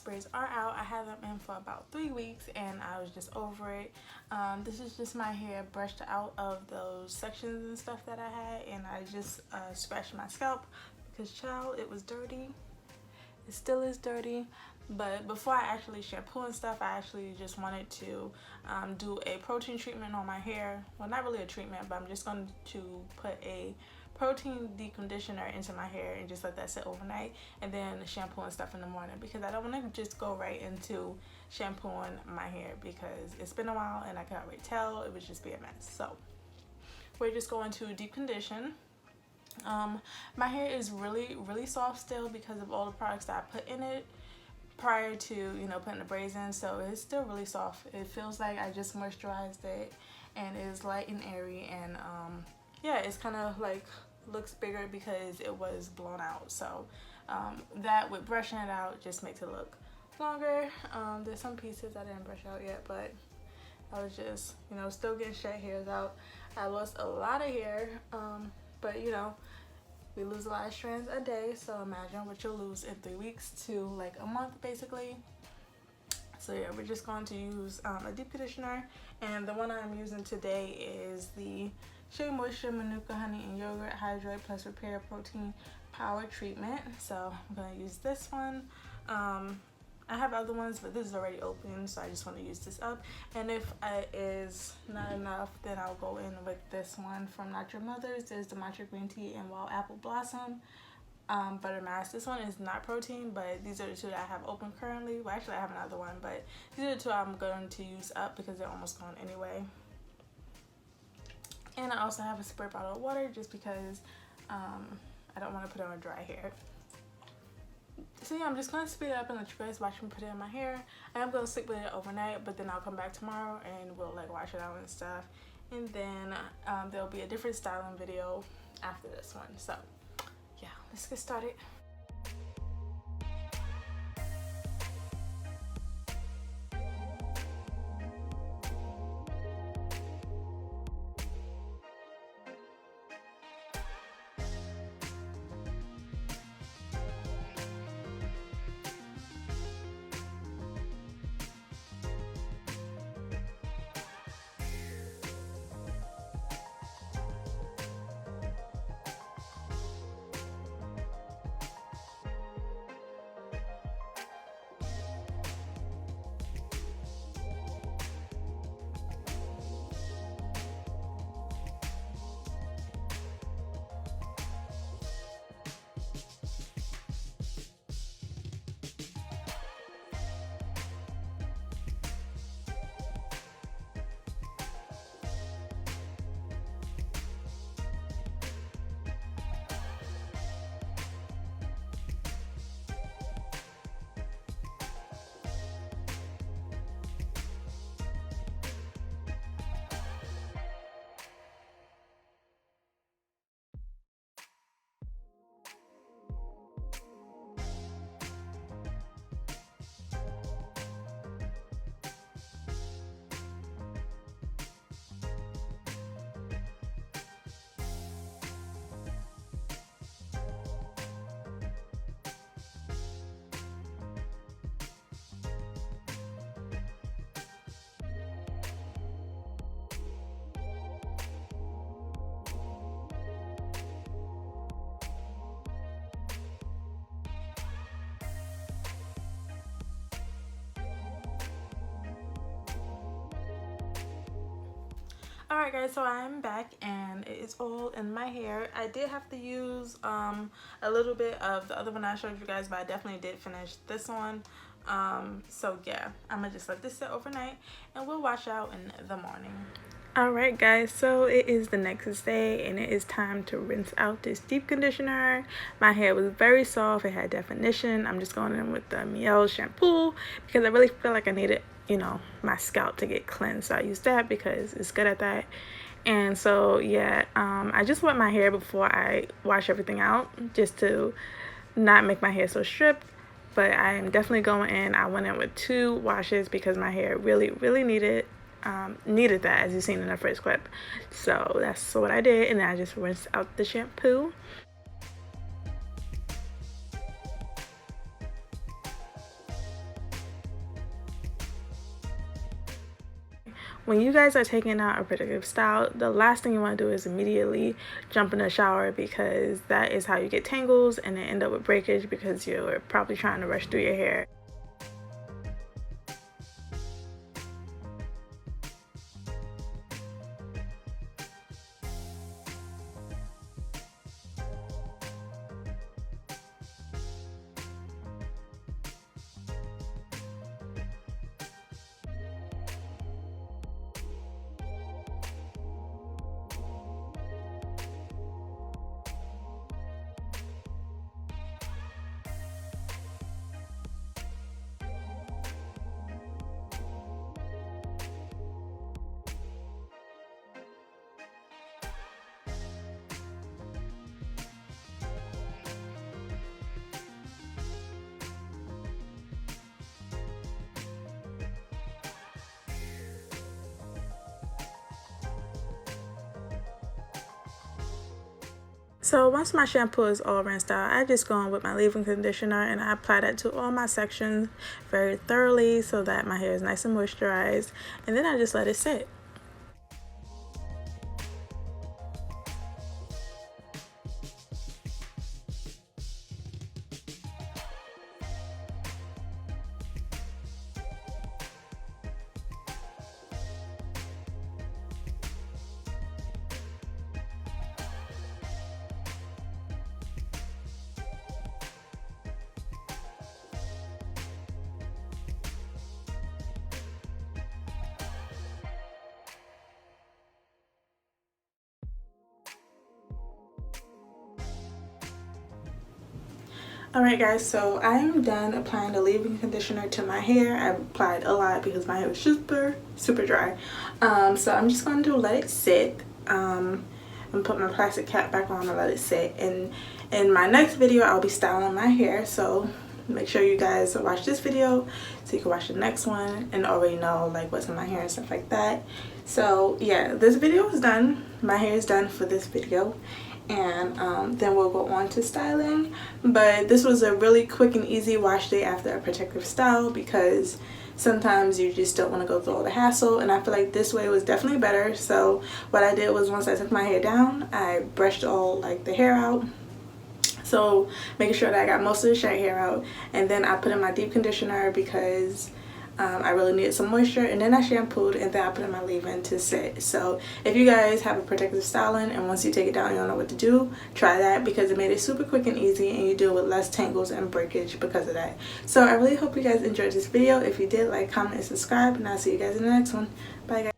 sprays are out. I had them in for about 3 weeks and I was just over it. This is just my hair brushed out of those sections and stuff that I had, and I just scratched my scalp because, child, it was dirty. It still is dirty. But before I actually shampoo and stuff, I actually just wanted to do a protein treatment on my hair. Well, not really a treatment, but I'm just going to put a protein deconditioner into my hair and just let that sit overnight, and then shampoo and stuff in the morning, because I don't want to just go right into shampooing my hair because it's been a while and I can already tell it would just be a mess. So we're just going to deep condition. My hair is really soft still because of all the products that I put in it prior to, you know, putting the braids in, so it's still really soft. It feels like I just moisturized it, and it's light and airy, and yeah, it's kind of like looks bigger because it was blown out. So that with brushing it out just makes it look longer. There's some pieces I didn't brush out yet, but I was just, you know, still getting shed hairs out. I lost a lot of hair, but you know, we lose a lot of strands a day, so imagine what you'll lose in 3 weeks to like a month basically. So yeah, we're just going to use a deep conditioner, and the one I'm using today is the Shea Moisture Manuka Honey and Yogurt Hydrate Plus Repair Protein Power Treatment. So I'm going to use this one. I have other ones, but this is already open, so I just want to use this up. And if it is not enough, then I'll go in with this one from Natural Mothers. There's the matcha green tea and wild apple blossom butter mask. This one is not protein, but these are the two that I have open currently. Well, actually I have another one, but these are the two I'm going to use up because they're almost gone anyway. And I also have a spray bottle of water just because I don't want to put it on dry hair. So yeah, I'm just going to speed it up and let you guys watch me put it in my hair. I am going to sleep with it overnight, but then I'll come back tomorrow and we'll like wash it out and stuff. And then there'll be a different styling video after this one. So yeah, let's get started. Alright guys, so I'm back and it is all in my hair. I did have to use a little bit of the other one I showed you guys, but I definitely did finish this one. So yeah, I'm gonna just let this sit overnight and we'll wash out in the morning. Alright guys, so it is the next day and it is time to rinse out this deep conditioner. My hair was very soft, it had definition. I'm just going in with the Mielle shampoo because I really feel like I needed, you know, my scalp to get cleansed. So I use that because it's good at that. And so yeah, I just wet my hair before I wash everything out just to not make my hair so stripped. But I am definitely going in. I went in with 2 washes because my hair really needed that, as you've seen in the first clip. So that's what I did, and then I just rinsed out the shampoo. when you guys are taking out a protective style, the last thing you want to do is immediately jump in the shower, because that is how you get tangles and then end up with breakage because you're probably trying to rush through your hair. So once my shampoo is all rinsed out, I just go in with my leave-in conditioner and I apply that to all my sections very thoroughly so that my hair is nice and moisturized, and then I just let it sit. Alright guys, so I am done applying the leave-in conditioner to my hair. I applied a lot because my hair was super dry. So I'm just going to let it sit and put my plastic cap back on and let it sit. And in my next video, I'll be styling my hair. So make sure you guys watch this video so you can watch the next one and already know like what's in my hair and stuff like that. So yeah, this video is done. My hair is done for this video. And then we'll go on to styling. But this was a really quick and easy wash day after a protective style, because sometimes you just don't want to go through all the hassle, and I feel like this way was definitely better. So what I did was, once I took my hair down, I brushed all like the hair out, so making sure that I got most of the Shea hair out, and then I put in my deep conditioner because I really needed some moisture, and then I shampooed, and then I put in my leave-in to sit. So if you guys have a protective styling and once you take it down you don't know what to do, try that, because it made it super quick and easy, and you deal with less tangles and breakage because of that. So I really hope you guys enjoyed this video. If you did, like, comment, and subscribe, and I'll see you guys in the next one. Bye guys.